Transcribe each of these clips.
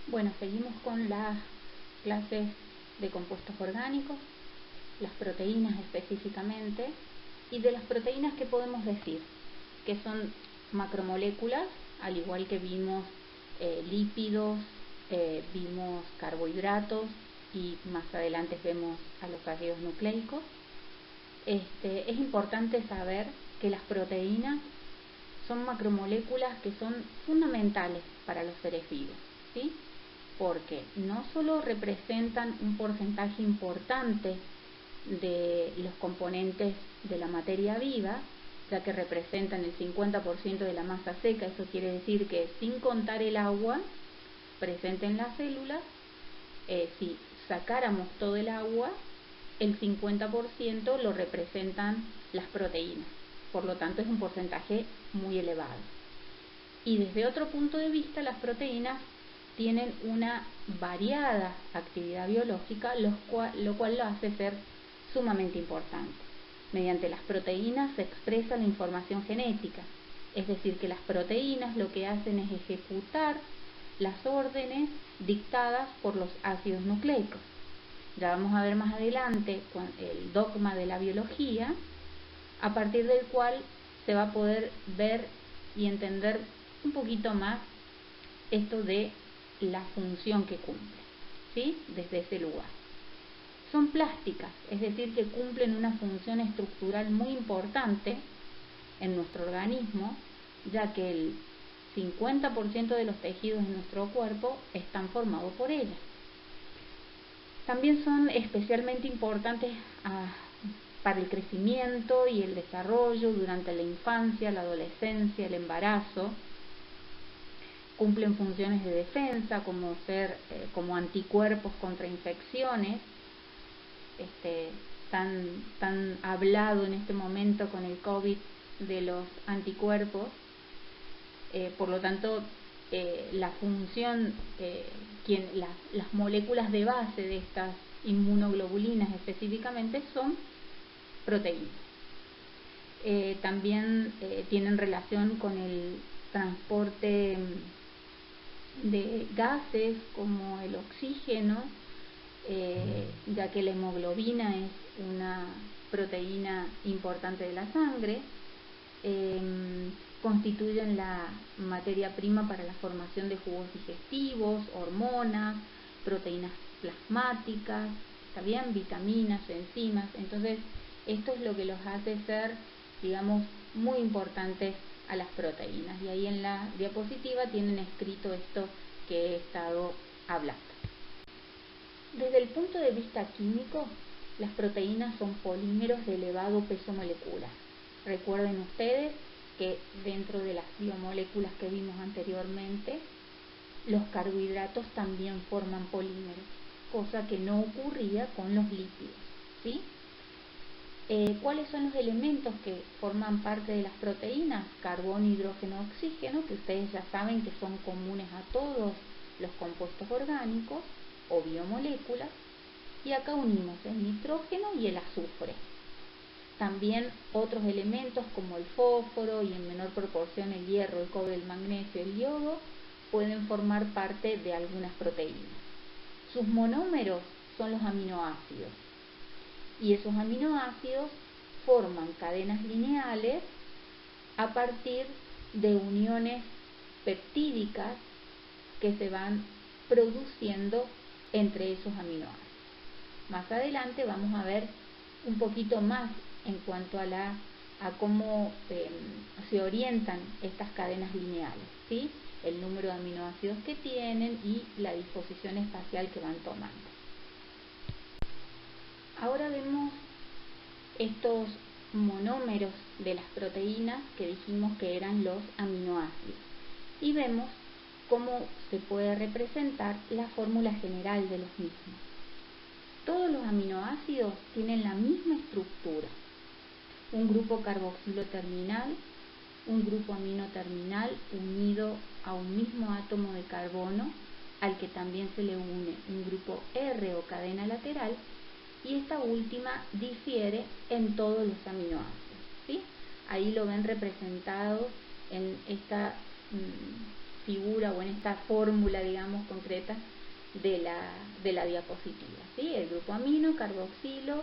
Bueno, seguimos con las clases de compuestos orgánicos, las proteínas específicamente, y de las proteínas que podemos decir que son macromoléculas, al igual que vimos lípidos, vimos carbohidratos y más adelante vemos a los ácidos nucleicos. Es importante saber que las proteínas son macromoléculas que son fundamentales para los seres vivos, ¿sí? Porque no solo representan un porcentaje importante de los componentes de la materia viva, ya que representan el 50% de la masa seca. Eso quiere decir que, sin contar el agua presente en las células, si sacáramos todo el agua, el 50% lo representan las proteínas. Por lo tanto, es un porcentaje muy elevado. Y desde otro punto de vista, las proteínas tienen una variada actividad biológica, lo cual lo hace ser sumamente importante. Mediante las proteínas se expresa la información genética, es decir, que las proteínas lo que hacen es ejecutar las órdenes dictadas por los ácidos nucleicos. Ya vamos a ver más adelante el dogma de la biología, a partir del cual se va a poder ver y entender un poquito más esto de la función que cumple, ¿sí? Desde ese lugar. Son plásticas, es decir, que cumplen una función estructural muy importante en nuestro organismo, ya que el 50% de los tejidos de nuestro cuerpo están formados por ellas. También son especialmente importantes para el crecimiento y el desarrollo durante la infancia, la adolescencia, el embarazo. Cumplen funciones de defensa como anticuerpos contra infecciones. Tan hablado en este momento con el COVID de los anticuerpos. Por lo tanto, la función, las moléculas de base de estas inmunoglobulinas específicamente son proteínas. También tienen relación con el transporte de gases como el oxígeno, ya que la hemoglobina es una proteína importante de la sangre. Constituyen la materia prima para la formación de jugos digestivos, hormonas, proteínas plasmáticas, ¿está bien? Vitaminas, enzimas. Entonces, esto es lo que los hace ser, digamos, muy importantes a las proteínas. Y ahí en la diapositiva tienen escrito esto que he estado hablando. Desde el punto de vista químico, las proteínas son polímeros de elevado peso molecular. Recuerden ustedes que dentro de las biomoléculas que vimos anteriormente, los carbohidratos también forman polímeros, cosa que no ocurría con los lípidos, ¿sí? ¿Cuáles son los elementos que forman parte de las proteínas? Carbono, hidrógeno, oxígeno, que ustedes ya saben que son comunes a todos los compuestos orgánicos o biomoléculas, y acá unimos el nitrógeno y el azufre. También otros elementos como el fósforo y en menor proporción el hierro, el cobre, el magnesio, el yodo pueden formar parte de algunas proteínas. Sus monómeros son los aminoácidos, y esos aminoácidos forman cadenas lineales a partir de uniones peptídicas que se van produciendo entre esos aminoácidos. Más adelante vamos a ver un poquito más en cuanto a cómo se orientan estas cadenas lineales, ¿sí? El número de aminoácidos que tienen y la disposición espacial que van tomando. Ahora vemos estos monómeros de las proteínas que dijimos que eran los aminoácidos, y vemos cómo se puede representar la fórmula general de los mismos. Todos los aminoácidos tienen la misma estructura: un grupo carboxilo terminal, un grupo amino terminal unido a un mismo átomo de carbono, al que también se le une un grupo R o cadena lateral, y esta última difiere en todos los aminoácidos, ¿sí? Ahí lo ven representado en esta figura o en esta fórmula, digamos, concreta de la diapositiva, ¿sí? El grupo amino, carboxilo,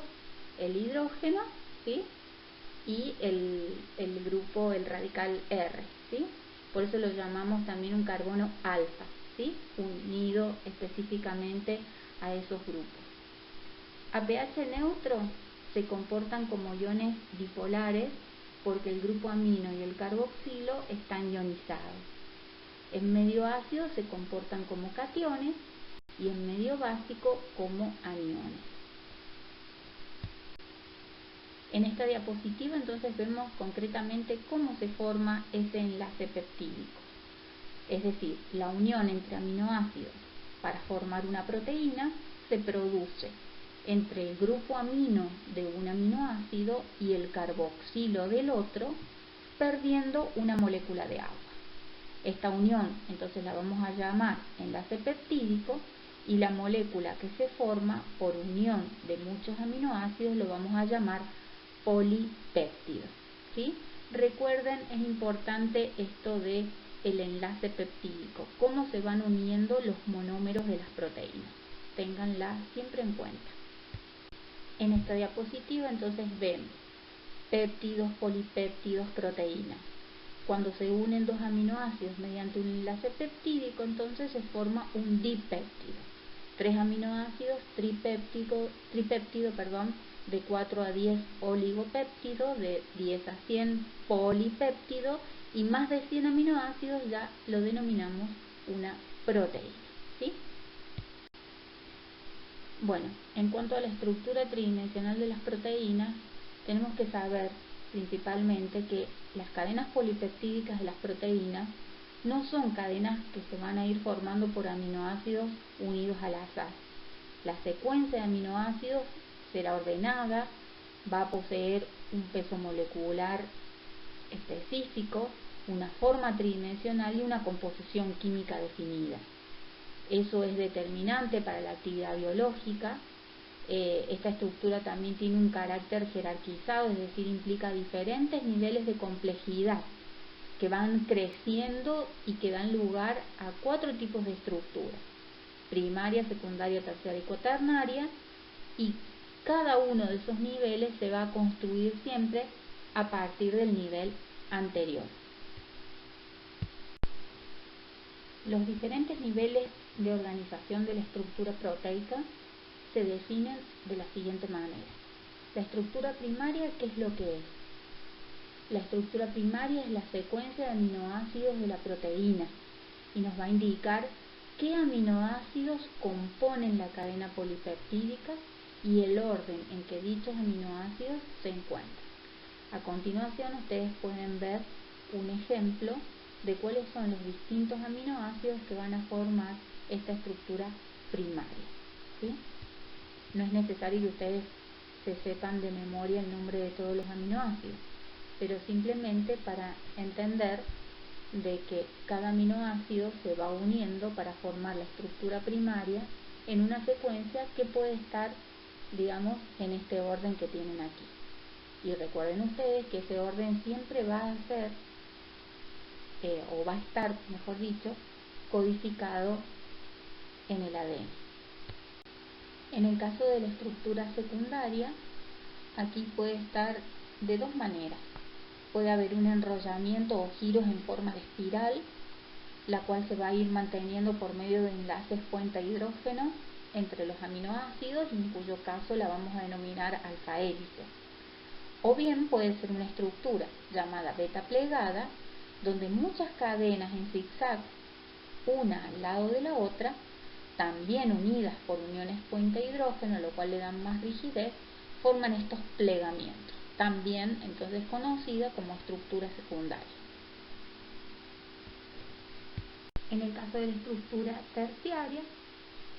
el hidrógeno, ¿sí? Y el grupo, el radical R, ¿sí? Por eso lo llamamos también un carbono alfa, ¿sí? Unido específicamente a esos grupos. A pH neutro se comportan como iones dipolares porque el grupo amino y el carboxilo están ionizados. En medio ácido se comportan como cationes y en medio básico como aniones. En esta diapositiva entonces vemos concretamente cómo se forma ese enlace peptídico, es decir, la unión entre aminoácidos para formar una proteína se produce entre el grupo amino de un aminoácido y el carboxilo del otro, perdiendo una molécula de agua. Esta unión entonces la vamos a llamar enlace peptídico y la molécula que se forma por unión de muchos aminoácidos lo vamos a llamar polipéptido, ¿sí? Recuerden, es importante esto de el enlace peptídico, cómo se van uniendo los monómeros de las proteínas. Ténganla siempre en cuenta. En esta diapositiva entonces vemos péptidos, polipéptidos, proteínas. Cuando se unen dos aminoácidos mediante un enlace peptídico, entonces se forma un dipéptido. 3 aminoácidos, tripéptido, de 4 a 10 oligopéptido, de 10 a 100 polipéptido y más de 100 aminoácidos ya lo denominamos una proteína, ¿sí? Bueno, en cuanto a la estructura tridimensional de las proteínas, tenemos que saber principalmente que las cadenas polipeptídicas de las proteínas no son cadenas que se van a ir formando por aminoácidos unidos al azar. La secuencia de aminoácidos será ordenada, va a poseer un peso molecular específico, una forma tridimensional y una composición química definida. Eso es determinante para la actividad biológica. Esta estructura también tiene un carácter jerarquizado, es decir, implica diferentes niveles de complejidad que van creciendo y que dan lugar a 4 tipos de estructuras: primaria, secundaria, terciaria y cuaternaria, y cada uno de esos niveles se va a construir siempre a partir del nivel anterior. Los diferentes niveles de organización de la estructura proteica se definen de la siguiente manera. La estructura primaria, ¿qué es lo que es? La estructura primaria es la secuencia de aminoácidos de la proteína y nos va a indicar qué aminoácidos componen la cadena polipeptídica y el orden en que dichos aminoácidos se encuentran. A continuación ustedes pueden ver un ejemplo de cuáles son los distintos aminoácidos que van a formar esta estructura primaria, ¿sí? No es necesario que ustedes se sepan de memoria el nombre de todos los aminoácidos, pero simplemente para entender de que cada aminoácido se va uniendo para formar la estructura primaria en una secuencia que puede estar, digamos, en este orden que tienen aquí. Y recuerden ustedes que ese orden siempre va a ser, o va a estar, mejor dicho, codificado en el ADN. En el caso de la estructura secundaria, aquí puede estar de 2 maneras. Puede haber un enrollamiento o giros en forma de espiral, la cual se va a ir manteniendo por medio de enlaces puente-hidrógeno entre los aminoácidos, y en cuyo caso la vamos a denominar alfa hélice. O bien puede ser una estructura llamada beta plegada, donde muchas cadenas en zigzag, una al lado de la otra, también unidas por uniones puente-hidrógeno, lo cual le dan más rigidez, forman estos plegamientos, también entonces conocida como estructura secundaria. En el caso de la estructura terciaria,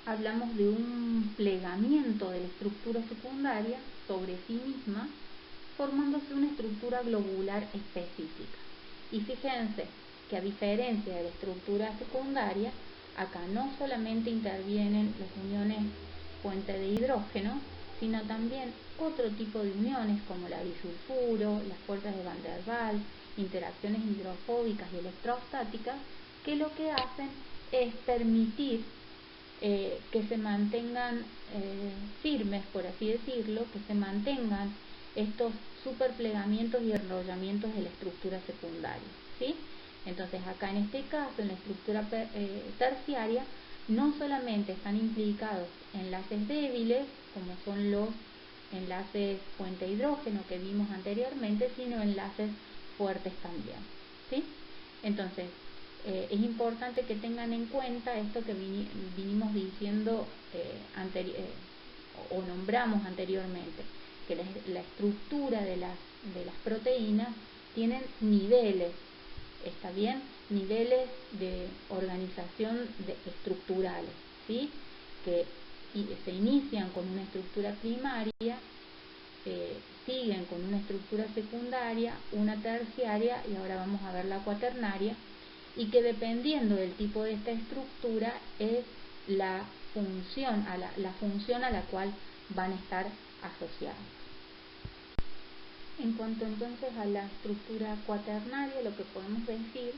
hablamos de un plegamiento de la estructura secundaria sobre sí misma, formándose una estructura globular específica. Y fíjense que a diferencia de la estructura secundaria, acá no solamente intervienen las uniones puente de hidrógeno, sino también otro tipo de uniones como la disulfuro, las fuerzas de Van der Waals, interacciones hidrofóbicas y electrostáticas, que lo que hacen es permitir que se mantengan firmes, por así decirlo, que se mantengan estos superplegamientos y enrollamientos de la estructura secundaria, ¿sí? Entonces acá en este caso, en la estructura terciaria, no solamente están implicados enlaces débiles, como son los enlaces puente hidrógeno que vimos anteriormente, sino enlaces fuertes también, ¿sí? Entonces, es importante que tengan en cuenta esto que vinimos diciendo o nombramos anteriormente, que la estructura de las proteínas tienen niveles, ¿está bien? Niveles de organización estructurales, ¿sí? Que se inician con una estructura primaria, siguen con una estructura secundaria, una terciaria y ahora vamos a ver la cuaternaria, y que dependiendo del tipo de esta estructura es la función a la cual van a estar asociados. En cuanto entonces a la estructura cuaternaria, lo que podemos decir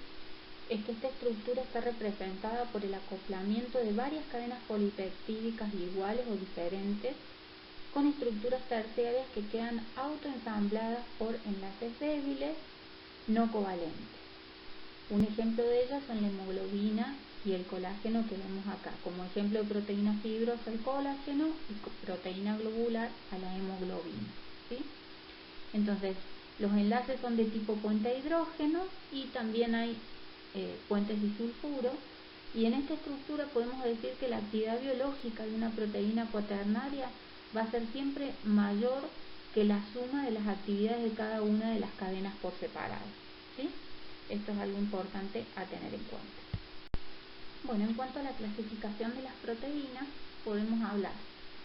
es que esta estructura está representada por el acoplamiento de varias cadenas polipeptídicas iguales o diferentes con estructuras terciarias que quedan autoensambladas por enlaces débiles no covalentes. Un ejemplo de ellas son la hemoglobina y el colágeno que vemos acá. Como ejemplo de proteína fibrosa el colágeno y proteína globular a la hemoglobina, ¿sí? Entonces, los enlaces son de tipo puente hidrógeno y también hay puentes disulfuro. Y en esta estructura podemos decir que la actividad biológica de una proteína cuaternaria va a ser siempre mayor que la suma de las actividades de cada una de las cadenas por separado, ¿sí? Esto es algo importante a tener en cuenta. Bueno, en cuanto a la clasificación de las proteínas, podemos hablar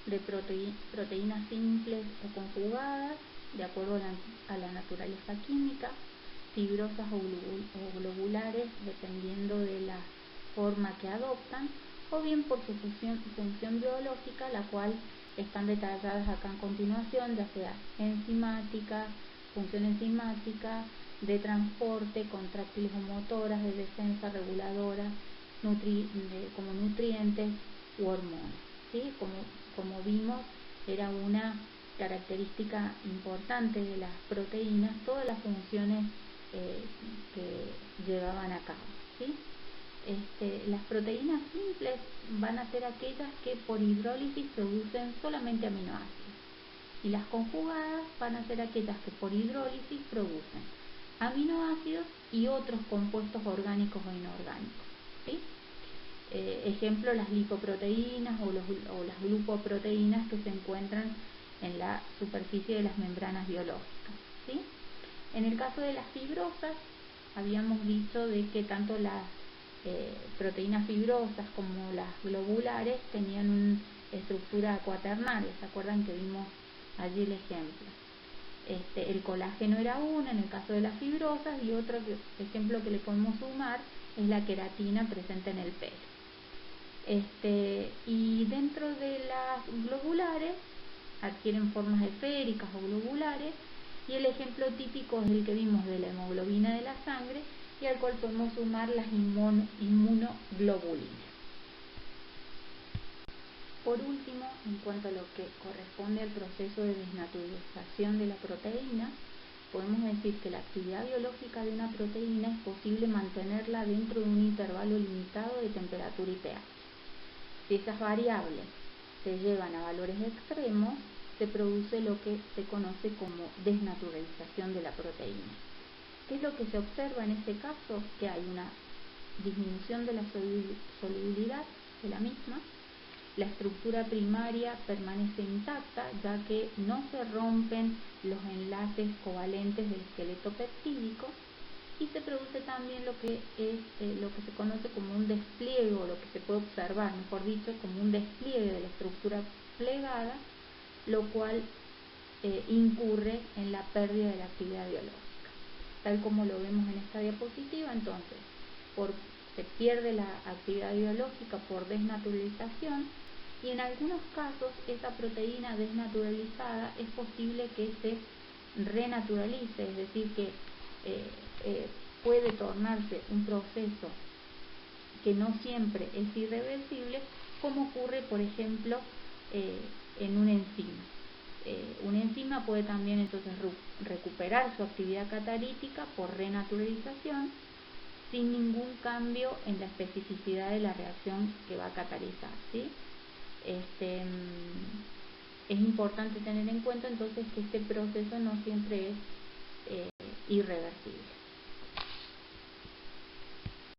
de proteínas simples o conjugadas, de acuerdo a la naturaleza química, fibrosas o globulares, dependiendo de la forma que adoptan, o bien por su función biológica, la cual están detalladas acá en continuación, ya sea enzimática, función enzimática, de transporte, contráctiles o motoras, de defensa, reguladoras, como nutrientes u hormonas, ¿sí? Como vimos, era una característica importante de las proteínas, todas las funciones que llevaban a cabo, ¿sí? Las proteínas simples van a ser aquellas que por hidrólisis producen solamente aminoácidos, y las conjugadas van a ser aquellas que por hidrólisis producen aminoácidos y otros compuestos orgánicos o inorgánicos, ¿sí? Ejemplo, las lipoproteínas o las glucoproteínas que se encuentran en la superficie de las membranas biológicas, ¿sí? En el caso de las fibrosas, habíamos dicho de que tanto las proteínas fibrosas como las globulares tenían una estructura cuaternaria. ¿Se acuerdan que vimos allí el ejemplo? El colágeno era una en el caso de las fibrosas, y otro ejemplo que le podemos sumar es la queratina presente en el pelo. Y dentro de las globulares adquieren formas esféricas o globulares, y el ejemplo típico es el que vimos de la hemoglobina de la sangre, y al cual podemos sumar las inmunoglobulinas. Por último, en cuanto a lo que corresponde al proceso de desnaturalización de la proteína, podemos decir que la actividad biológica de una proteína es posible mantenerla dentro de un intervalo limitado de temperatura y pH. Si esas variables se llevan a valores extremos, se produce lo que se conoce como desnaturalización de la proteína. ¿Qué es lo que se observa en este caso? Que hay una disminución de la solubilidad de la misma. La estructura primaria permanece intacta, ya que no se rompen los enlaces covalentes del esqueleto peptídico, y se produce también lo que se conoce como un despliegue, o lo que se puede observar, mejor dicho, como un despliegue de la estructura plegada, lo cual incurre en la pérdida de la actividad biológica. Tal como lo vemos en esta diapositiva, entonces, se pierde la actividad biológica por desnaturalización, y en algunos casos esa proteína desnaturalizada es posible que se renaturalice, es decir, que puede tornarse un proceso que no siempre es irreversible, como ocurre, por ejemplo, en una enzima. Una enzima puede también entonces recuperar su actividad catalítica por renaturalización sin ningún cambio en la especificidad de la reacción que va a catalizar, ¿sí? Es importante tener en cuenta entonces que este proceso no siempre es irreversible.